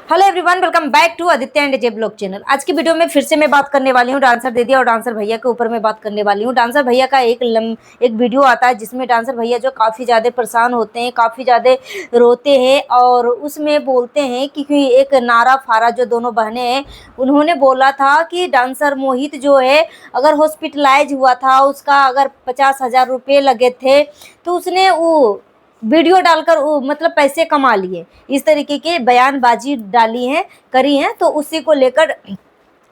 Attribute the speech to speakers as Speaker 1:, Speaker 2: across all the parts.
Speaker 1: Hello everyone, welcome back to Aditya and J blog channel. आज की video में फिर से मैं बात करने वाली हूँ डांसर दीदी और डांसर भैया के ऊपर मैं बात करने वाली हूँ। डांसर भैया का एक वीडियो आता है जिसमें डांसर भैया जो काफ़ी ज़्यादा परेशान होते हैं, काफ़ी ज़्यादा रोते हैं और उसमें बोलते हैं कि एक नारा फारा जो दोनों बहनें हैं उन्होंने बोला था कि डांसर मोहित जो है अगर हॉस्पिटलाइज हुआ था, उसका अगर 50,000 रुपये लगे थे तो उसने वो वीडियो डालकर मतलब पैसे कमा लिए। इस तरीके की बयानबाजी डाली है, करी है। तो उसी को लेकर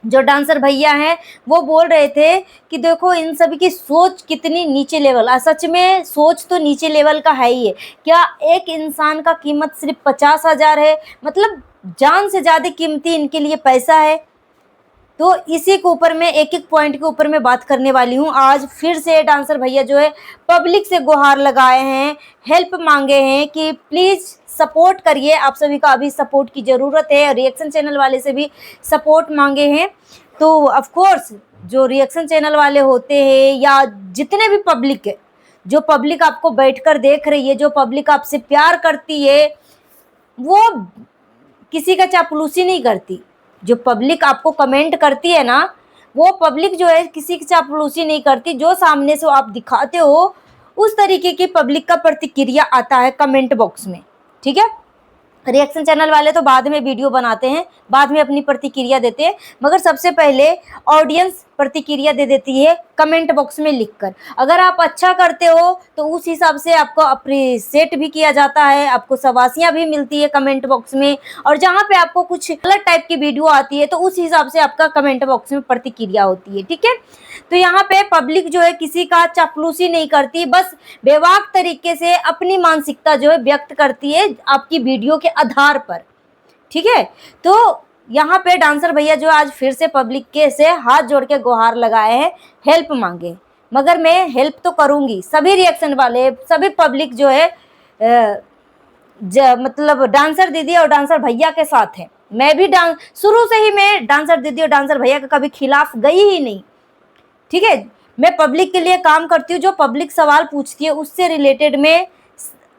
Speaker 1: जो डांसर भैया हैं वो बोल रहे थे कि देखो इन सभी की सोच कितनी नीचे लेवल, सच में सोच तो नीचे लेवल का है ही है। क्या एक इंसान का कीमत सिर्फ 50,000 है? मतलब जान से ज़्यादा कीमती इनके लिए पैसा है। तो इसी के ऊपर मैं एक एक पॉइंट के ऊपर मैं बात करने वाली हूँ। आज फिर से डांसर भैया जो है पब्लिक से गुहार लगाए हैं, हेल्प मांगे हैं कि प्लीज़ सपोर्ट करिए। आप सभी का अभी सपोर्ट की ज़रूरत है। रिएक्शन चैनल वाले से भी सपोर्ट मांगे हैं। तो ऑफ कोर्स जो रिएक्शन चैनल वाले होते हैं या जितने भी पब्लिक है, जो पब्लिक आपको बैठकर देख रही है, जो पब्लिक आपसे प्यार करती है, वो किसी का चापलूसी नहीं करती। जो पब्लिक आपको कमेंट करती है ना, वो पब्लिक जो है किसी की चापलूसी नहीं करती। जो सामने से आप दिखाते हो उस तरीके की पब्लिक का प्रतिक्रिया आता है कमेंट बॉक्स में। ठीक है, रिएक्शन चैनल वाले तो बाद में वीडियो बनाते हैं, बाद में अपनी प्रतिक्रिया देते हैं, मगर सबसे पहले ऑडियंस प्रतिक्रिया दे देती है कमेंट बॉक्स में लिखकर। अगर आप अच्छा करते हो तो उस हिसाब से आपको अप्रिशिएट भी किया जाता है, आपको शाबाशियां भी मिलती है कमेंट बॉक्स में। और जहां पे आपको कुछ अलग टाइप की वीडियो आती है तो उस हिसाब से आपका कमेंट बॉक्स में प्रतिक्रिया होती है। ठीक है, तो यहाँ पे पब्लिक जो है किसी का चापलूसी नहीं करती, बस बेवाक तरीके से अपनी मानसिकता जो है व्यक्त करती है आपकी वीडियो के आधार पर। ठीक है, तो यहाँ पे डांसर भैया जो आज फिर से पब्लिक के से हाथ जोड़ के गुहार लगाए हैं, हेल्प मांगे। मगर मैं हेल्प तो करूंगी, सभी रिएक्शन वाले सभी पब्लिक जो है मतलब डांसर दीदी और डांसर भैया के साथ है। मैं भी शुरू से ही मैं डांसर दीदी और डांसर भैया के कभी खिलाफ गई ही नहीं। ठीक है, मैं पब्लिक के लिए काम करती हूँ। जो पब्लिक सवाल पूछती है उससे रिलेटेड में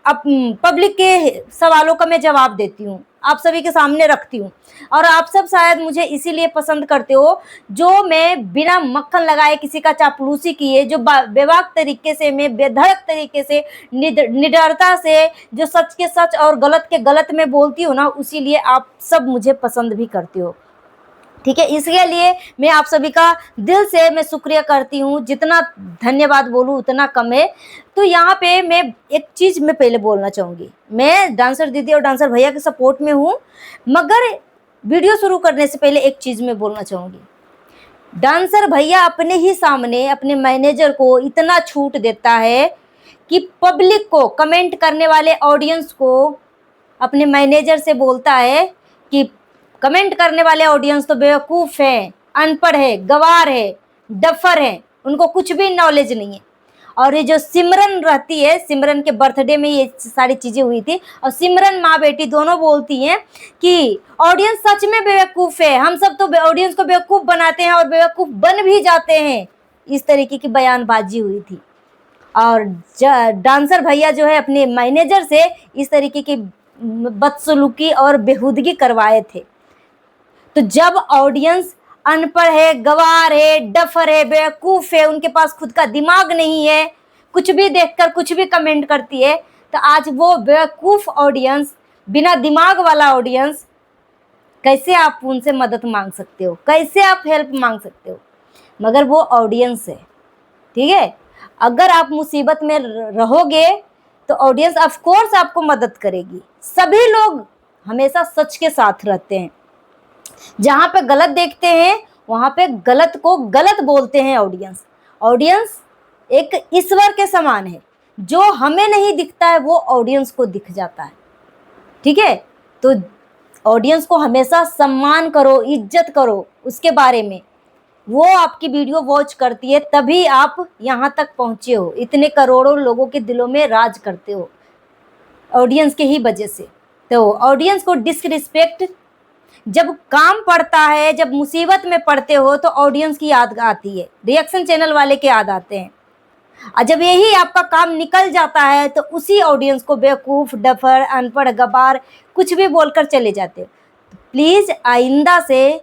Speaker 1: पब्लिक के सवालों का मैं जवाब देती हूँ, आप सभी के सामने रखती हूँ। और आप सब शायद मुझे इसीलिए पसंद करते हो, जो मैं बिना मक्खन लगाए किसी का चापलूसी किए, जो बेबाक तरीके से, मैं बेधड़क तरीके से, निडरता से जो सच के सच और गलत के गलत में बोलती हूँ ना, उसीलिए आप सब मुझे पसंद भी करते हो। ठीक है, इसके लिए मैं आप सभी का दिल से मैं शुक्रिया करती हूँ। जितना धन्यवाद बोलूँ उतना कम है। तो यहाँ पे मैं एक चीज़ मैं पहले बोलना चाहूँगी, मैं डांसर दीदी और डांसर भैया के सपोर्ट में हूँ, मगर वीडियो शुरू करने से पहले एक चीज़ मैं बोलना चाहूँगी। डांसर भैया अपने ही सामने अपने मैनेजर को इतना छूट देता है कि पब्लिक को, कमेंट करने वाले ऑडियंस को अपने मैनेजर से बोलता है कि कमेंट करने वाले ऑडियंस तो बेवकूफ़ हैं, अनपढ़ है, गवार है, डफर है, उनको कुछ भी नॉलेज नहीं है। और ये जो सिमरन रहती है, सिमरन के बर्थडे में ये सारी चीज़ें हुई थी, और सिमरन माँ बेटी दोनों बोलती हैं कि ऑडियंस सच में बेवकूफ़ है, हम सब तो ऑडियंस को बेवकूफ़ बनाते हैं और बेवकूफ़ बन भी जाते हैं। इस तरीके की बयानबाजी हुई थी। और डांसर भैया जो है अपने मैनेजर से इस तरीके की बदसलूकी और बेहूदगी करवाए थे। तो जब ऑडियंस अनपढ़ है, गवार है, डफर है, बेवकूफ़ है, उनके पास खुद का दिमाग नहीं है, कुछ भी देखकर कुछ भी कमेंट करती है, तो आज वो बेवकूफ़ ऑडियंस, बिना दिमाग वाला ऑडियंस, कैसे आप उनसे मदद मांग सकते हो, कैसे आप हेल्प मांग सकते हो? मगर वो ऑडियंस है। ठीक है, अगर आप मुसीबत में रहोगे तो ऑडियंस ऑफ कोर्स आपको मदद करेगी। सभी लोग हमेशा सच के साथ रहते हैं। जहां पे गलत देखते हैं वहां पे गलत को गलत बोलते हैं ऑडियंस। ऑडियंस एक ईश्वर के समान है, जो हमें नहीं दिखता है वो ऑडियंस को दिख जाता है। ठीक है, तो ऑडियंस को हमेशा सम्मान करो, इज्जत करो उसके बारे में। वो आपकी वीडियो वॉच करती है तभी आप यहाँ तक पहुँचे हो, इतने करोड़ों लोगों के दिलों में राज करते हो ऑडियंस के ही वजह से। तो ऑडियंस को डिसरिस्पेक्ट जब काम पड़ता है, जब मुसीबत में पड़ते हो तो ऑडियंस की याद आती है, रिएक्शन चैनल वाले के याद आते हैं। और जब यही आपका काम निकल जाता है तो उसी ऑडियंस को बेवकूफ़, डफर, अनपढ़, गवार कुछ भी बोलकर चले जाते हो। प्लीज आइंदा से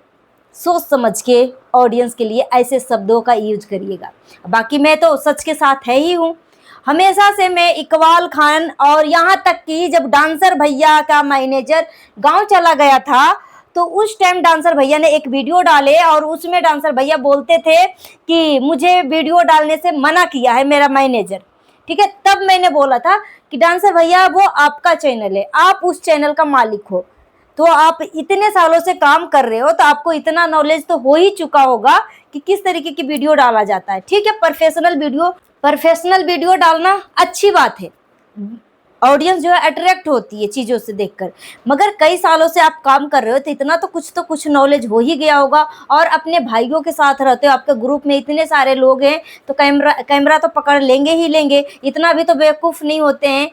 Speaker 1: सोच समझ के ऑडियंस के लिए ऐसे शब्दों का यूज करिएगा। बाकी मैं तो सच के साथ है ही हूँ। हमेशा से मैं इकबाल खान, और यहाँ तक कि जब डांसर भैया का मैनेजर गांव चला गया था तो उस टाइम डांसर भैया ने एक वीडियो डाले और उसमें डांसर भैया बोलते थे कि मुझे वीडियो डालने से मना किया है मेरा मैनेजर। ठीक है, तब मैंने बोला था कि डांसर भैया वो आपका चैनल है, आप उस चैनल का मालिक हो, तो आप इतने सालों से काम कर रहे हो तो आपको इतना नॉलेज तो हो ही चुका होगा कि किस तरीके की वीडियो डाला जाता है। ठीक है, प्रोफेशनल वीडियो डालना अच्छी बात है, ऑडियंस जो है अट्रैक्ट होती है चीजों से देखकर, मगर कई सालों से आप काम कर रहे हो तो इतना तो कुछ नॉलेज हो ही गया होगा। और अपने भाइयों के साथ रहते हो, आपके ग्रुप में इतने सारे लोग हैं तो कैमरा तो पकड़ लेंगे ही लेंगे, इतना भी तो बेवकूफ नहीं होते हैं।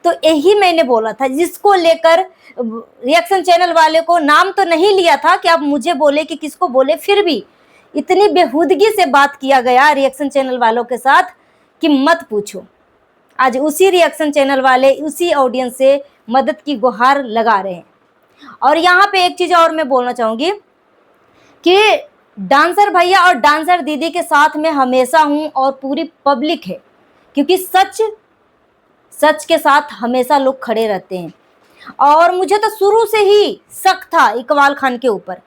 Speaker 1: तो यही मैंने बोला था, जिसको लेकर रिएक्शन चैनल वाले को नाम तो नहीं लिया था कि आप मुझे बोले कि किसको बोले, फिर भी इतनी बेहूदगी से बात किया गया रिएक्शन चैनल वालों के साथ कि मत पूछो। आज उसी रिएक्शन चैनल वाले उसी ऑडियंस से मदद की गुहार लगा रहे हैं। और यहाँ पे एक चीज और मैं बोलना चाहूंगी कि डांसर भैया और डांसर दीदी के साथ मैं हमेशा हूं और पूरी पब्लिक है, क्योंकि सच के साथ हमेशा लोग खड़े रहते हैं। और मुझे तो शुरू से ही शक था इकबाल खान के ऊपर,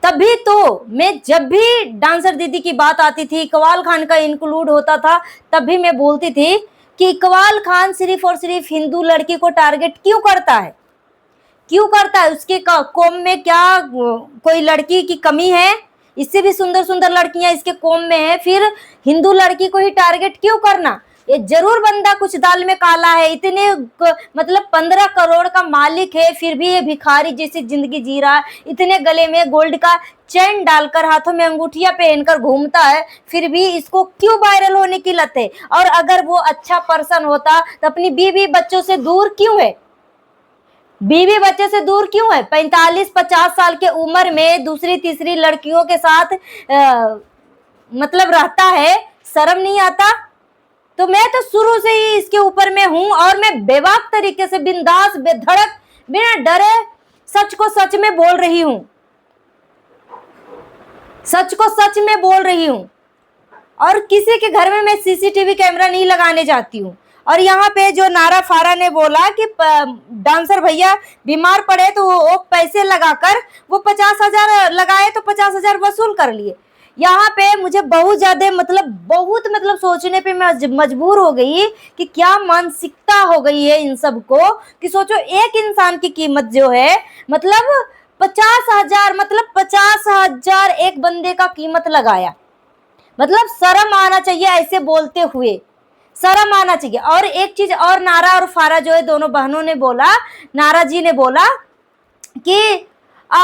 Speaker 1: तभी तो मैं जब भी डांसर दीदी की बात आती थी, इकबाल खान का इंक्लूड होता था, तभी मैं बोलती थी कि इकबाल खान सिर्फ और सिर्फ हिंदू लड़की को टारगेट क्यों करता है, उसके कौम में क्या कोई लड़की की कमी है? इससे भी सुंदर सुंदर लड़कियां इसके कौम में है, फिर हिंदू लड़की को ही टारगेट क्यों करना? ये जरूर बंदा कुछ दाल में काला है, इतने मतलब 15 करोड़ का मालिक है, फिर भी ये भिखारी जैसी जिंदगी जी रहा है, इतने गले में गोल्ड का चेन डालकर हाथों में अंगूठियां पहनकर घूमता है, फिर भी इसको क्यों वायरल होने की लत है? और अगर वो अच्छा पर्सन होता तो अपनी बीवी बच्चों से दूर क्यों है? 45-50 साल के उम्र में दूसरी तीसरी लड़कियों के साथ मतलब रहता है, शर्म नहीं आता? तो मैं तो शुरू से ही इसके ऊपर में हूं और मैं बेबाक तरीके से बिंदास बेधड़क बिना डरे सच को सच में बोल रही हूं, और किसी के घर में मैं सीसीटीवी कैमरा नहीं लगाने जाती हूं। और यहाँ पे जो नारा फारा ने बोला कि डांसर भैया बीमार पड़े तो वो पैसे लगाकर वो 50,000 लगाए तो 50,000 वसूल कर लिए। यहाँ पे मुझे बहुत ज्यादा मतलब सोचने पे मैं मजबूर हो गई कि क्या मानसिकता हो गई है इन सब को, कि सोचो एक इंसान की कीमत जो है मतलब 50,000 एक बंदे का कीमत लगाया, मतलब शर्म आना चाहिए ऐसे बोलते हुए, शर्म आना चाहिए। और एक चीज और, नारा और फारा जो है दोनों बहनों ने बोला, नारा जी ने बोला कि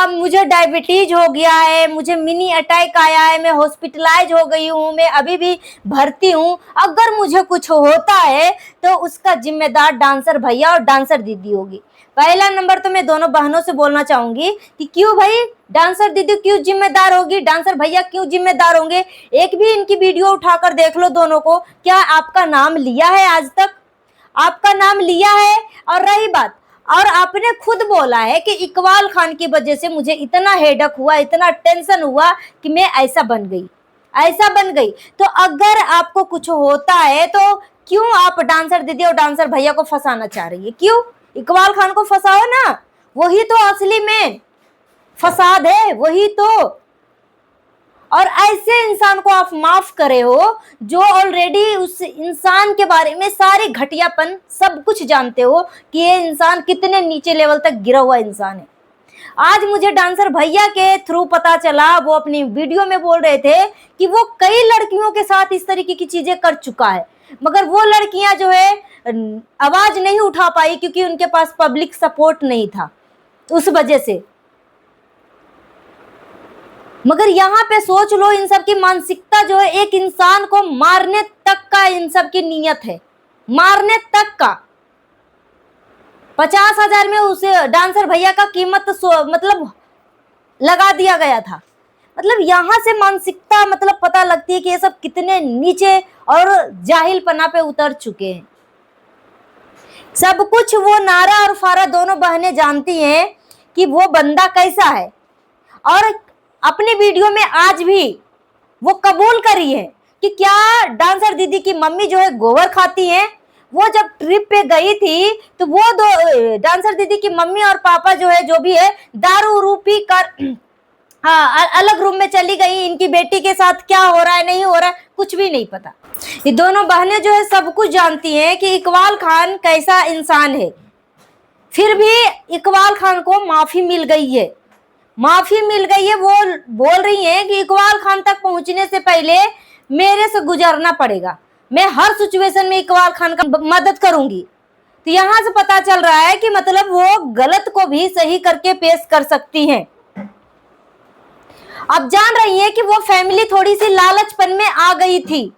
Speaker 1: मुझे डायबिटीज हो गया है, मुझे मिनी अटैक आया है, मैं हॉस्पिटलाइज हो गई हूँ, मैं अभी भी भर्ती हूँ, अगर मुझे कुछ होता है तो उसका जिम्मेदार डांसर भैया और डांसर दीदी होगी। पहला नंबर तो मैं दोनों बहनों से बोलना चाहूंगी कि क्यों भाई डांसर दीदी क्यों जिम्मेदार होगी, डांसर भैया क्यों जिम्मेदार होंगे? एक भी इनकी वीडियो उठाकर देख लो दोनों को, क्या आपका नाम लिया है? आज तक आपका नाम लिया है? और रही बात, और आपने खुद बोला है कि इकबाल खान की वजह से मुझे इतना हेडक हुआ, इतना टेंशन हुआ कि मैं ऐसा बन गई। तो अगर आपको कुछ होता है तो क्यों आप डांसर दीदी और डांसर भैया को फंसाना चाह रही है? क्यों? इकबाल खान को फंसाओ ना, वही तो असली में फसाद है, वही तो। और ऐसे इंसान को आप माफ करे हो जो ऑलरेडी उस इंसान के बारे में सारी घटियापन सब कुछ जानते हो कि ये इंसान कितने नीचे लेवल तक गिरा हुआ इंसान है। आज मुझे डांसर भैया के थ्रू पता चला, वो अपनी वीडियो में बोल रहे थे कि वो कई लड़कियों के साथ इस तरीके की चीजें कर चुका है, मगर वो लड़कियां जो है आवाज नहीं उठा पाई क्योंकि उनके पास पब्लिक सपोर्ट नहीं था, उस वजह से। मगर यहाँ पे सोच लो, इन सब की मानसिकता जो है, एक इंसान को मारने तक का इन सब की नीयत है, मारने तक का। 50,000 में उस डांसर भैया का कीमत मतलब लगा दिया गया था। मतलब यहाँ से मानसिकता मतलब पता लगती है कि ये सब कितने नीचे और जाहिलपना पे उतर चुके हैं। सब कुछ वो नारा और फारा दोनों बहनें जानती हैं कि वो बंदा कैसा है, और अपने वीडियो में आज भी वो कबूल करी है कि क्या डांसर दीदी की मम्मी जो है गोबर खाती है। वो जब ट्रिप पे गई थी तो वो दो डांसर दीदी की मम्मी और पापा जो है, जो भी है, दारू उरू पी कर हाँ अलग रूम में चली गई। इनकी बेटी के साथ क्या हो रहा है नहीं हो रहा है कुछ भी नहीं पता। ये दोनों बहनें जो है सब कुछ जानती हैं कि इकबाल खान कैसा इंसान है। फिर भी इकबाल खान को माफी मिल गई है, माफी मिल गई है। वो बोल रही हैं कि इकबाल खान तक पहुंचने से पहले मेरे से गुजरना पड़ेगा, मैं हर सिचुएशन में इकबाल खान का मदद करूंगी। तो यहां से पता चल रहा है कि मतलब वो गलत को भी सही करके पेश कर सकती हैं। अब जान रही है कि वो फैमिली थोड़ी सी लालचपन में आ गई थी,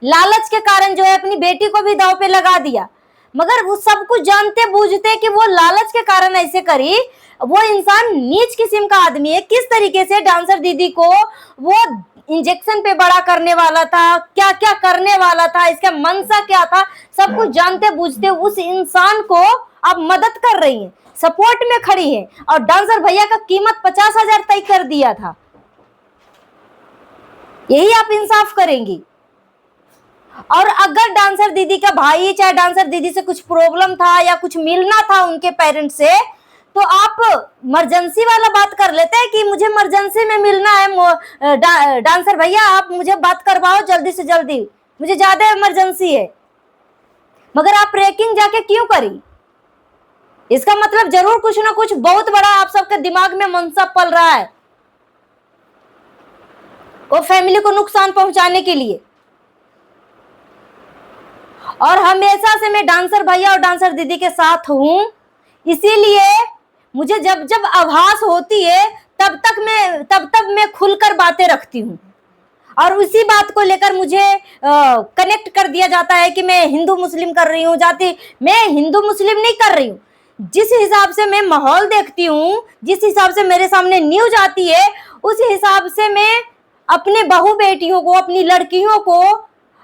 Speaker 1: लालच के कारण जो है अपनी बेटी को भी दांव पे लगा दिया। मगर वो सब कुछ जानते बूझते कि वो लालच के कारण ऐसे करी। वो इंसान नीच किस्म का आदमी है। किस तरीके से डांसर दीदी को वो इंजेक्शन पे बड़ा करने वाला था, क्या क्या करने वाला था, इसका मंशा क्या था, सब कुछ जानते बूझते उस इंसान को अब मदद कर रही है, सपोर्ट में खड़ी है। और डांसर भैया का कीमत 50,000 तय कर दिया था। यही आप इंसाफ करेंगी। और अगर डांसर दीदी का भाई चाहे डांसर दीदी से कुछ प्रॉब्लम था या कुछ मिलना था उनके पेरेंट्स से, तो आप इमरजेंसी वाला बात कर लेते हैं कि मुझे इमरजेंसी में मिलना है, डांसर भैया आप मुझे बात करवाओ जल्दी से जल्दी, मुझे ज्यादा इमरजेंसी है। मगर आप ट्रेकिंग जाके क्यों करी? इसका मतलब जरूर कुछ ना कुछ बहुत बड़ा आप सबके दिमाग में मनसा पल रहा है, वो फैमिली को नुकसान पहुंचाने के लिए। और हमेशा से मैं डांसर भैया और डांसर दीदी के साथ हूं, इसीलिए मुझे जब जब आभास होती है तब तक मैं खुलकर बातें रखती हूँ। और उसी बात को लेकर मुझे कनेक्ट कर दिया जाता है कि मैं हिंदू मुस्लिम कर रही हूँ, जाति। मैं हिंदू मुस्लिम नहीं कर रही हूँ। जिस हिसाब से मैं माहौल देखती हूँ, जिस हिसाब से मेरे सामने न्यूज आती है, उस हिसाब से मैं अपने बहू बेटियों को, अपनी लड़कियों को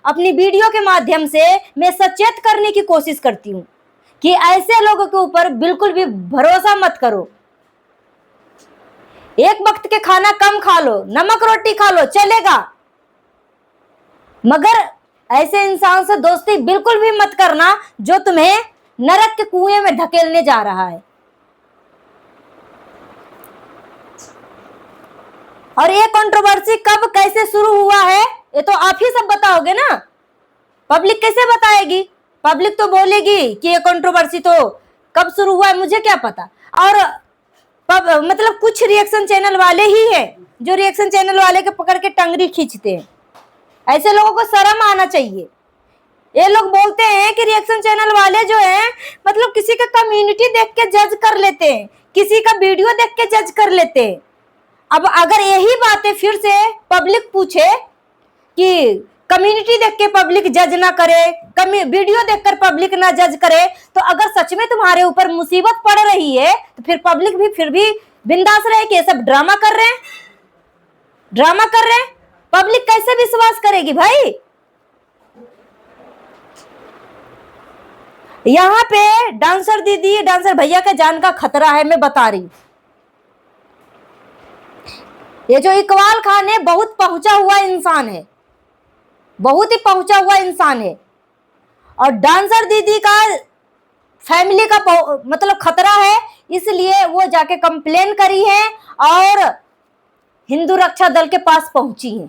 Speaker 1: अपनी वीडियो के माध्यम से मैं सचेत करने की कोशिश करती हूँ कि ऐसे लोगों के ऊपर बिल्कुल भी भरोसा मत करो। एक वक्त के खाना कम खा लो, नमक रोटी खा लो, चलेगा, मगर ऐसे इंसान से दोस्ती बिल्कुल भी मत करना जो तुम्हें नरक के कुएं में धकेलने जा रहा है। और ये कंट्रोवर्सी कब कैसे शुरू हुआ है ये तो आप ही सब बताओगे ना, पब्लिक कैसे बताएगी? पब्लिक तो बोलेगी कि ये कंट्रोवर्सी तो कब शुरू हुआ है, मुझे क्या पता। और मतलब कुछ रिएक्शन चैनल वाले ही हैं जो रिएक्शन चैनल वाले के पकड़ के टंगरी खींचते हैं। ऐसे लोगों को शर्म आना चाहिए। ये लोग बोलते हैं कि रिएक्शन चैनल वाले जो हैं मतलब किसी का कम्युनिटी देख के जज कर लेते हैं, किसी का वीडियो देख के जज कर लेते हैं। अब अगर यही बातें फिर से पब्लिक पूछे कि कम्युनिटी देख के पब्लिक जज ना करे, वीडियो देखकर पब्लिक ना जज करे, तो अगर सच में तुम्हारे ऊपर मुसीबत पड़ रही है तो फिर पब्लिक भी फिर भी बिंदास रहे कि ये सब ड्रामा कर रहे हैं, ड्रामा कर रहे हैं। पब्लिक कैसे विश्वास करेगी भाई? यहाँ पे डांसर दीदी डांसर भैया के जान का खतरा है, मैं बता रही हूं। ये जो इकबाल खान है बहुत पहुंचा हुआ इंसान है, बहुत ही पहुंचा हुआ इंसान है। और डांसर दीदी का फैमिली का मतलब खतरा है, इसलिए वो जाके कंप्लेन करी है और हिंदू रक्षा दल के पास पहुंची है।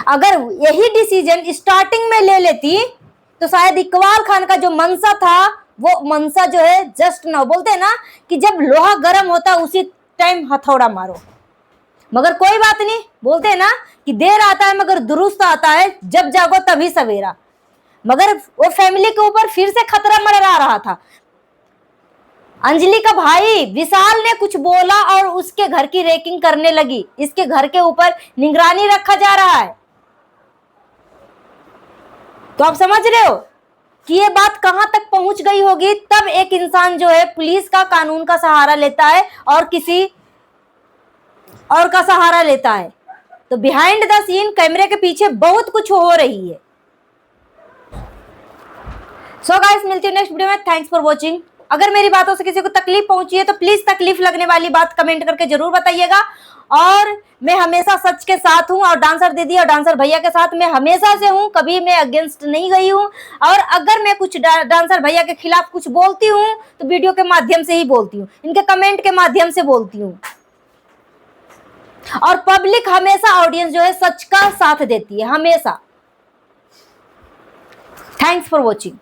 Speaker 1: अगर यही डिसीजन स्टार्टिंग में ले लेती तो शायद इकबाल खान का जो मनसा था वो मनसा जो है जस्ट ना, बोलते हैं ना कि जब लोहा गर्म होता उसी टाइम हथौड़ा मारो। मगर कोई बात नहीं, बोलते हैं ना कि देर आता है मगर दुरुस्त आता है, जब जागो तभी सवेरा। मगर वो फैमिली के ऊपर फिर से खतरा मंडरा रहा था। अंजलि का भाई विशाल ने कुछ बोला और उसके घर की रेकिंग करने लगी, इसके घर के ऊपर निगरानी रखा जा रहा है। तो आप समझ रहे हो कि ये बात कहां तक पहुंच गई होगी। तब एक इंसान जो है पुलिस का, कानून का सहारा लेता है और किसी और का सहारा लेता है। तो बिहाइंड द सीन कैमरे के पीछे बहुत कुछ हो रही है। सो गाइस, मिलती हूँ नेक्स्ट वीडियो में। Thanks for watching. अगर मेरी बातों से किसी को तकलीफ पहुंची है तो प्लीज तकलीफ लगने वाली बात कमेंट करके जरूर बताइएगा। और मैं हमेशा सच के साथ हूं और डांसर दीदी और डांसर भैया के साथ मैं हमेशा से हूं, कभी मैं अगेंस्ट नहीं गई हूं। और अगर मैं कुछ डांसर भैया के खिलाफ कुछ बोलती हूं तो वीडियो के माध्यम से ही बोलती हूं, इनके कमेंट के माध्यम से बोलती हूं। और पब्लिक हमेशा, ऑडियंस जो है सच का साथ देती है हमेशा। Thanks for watching.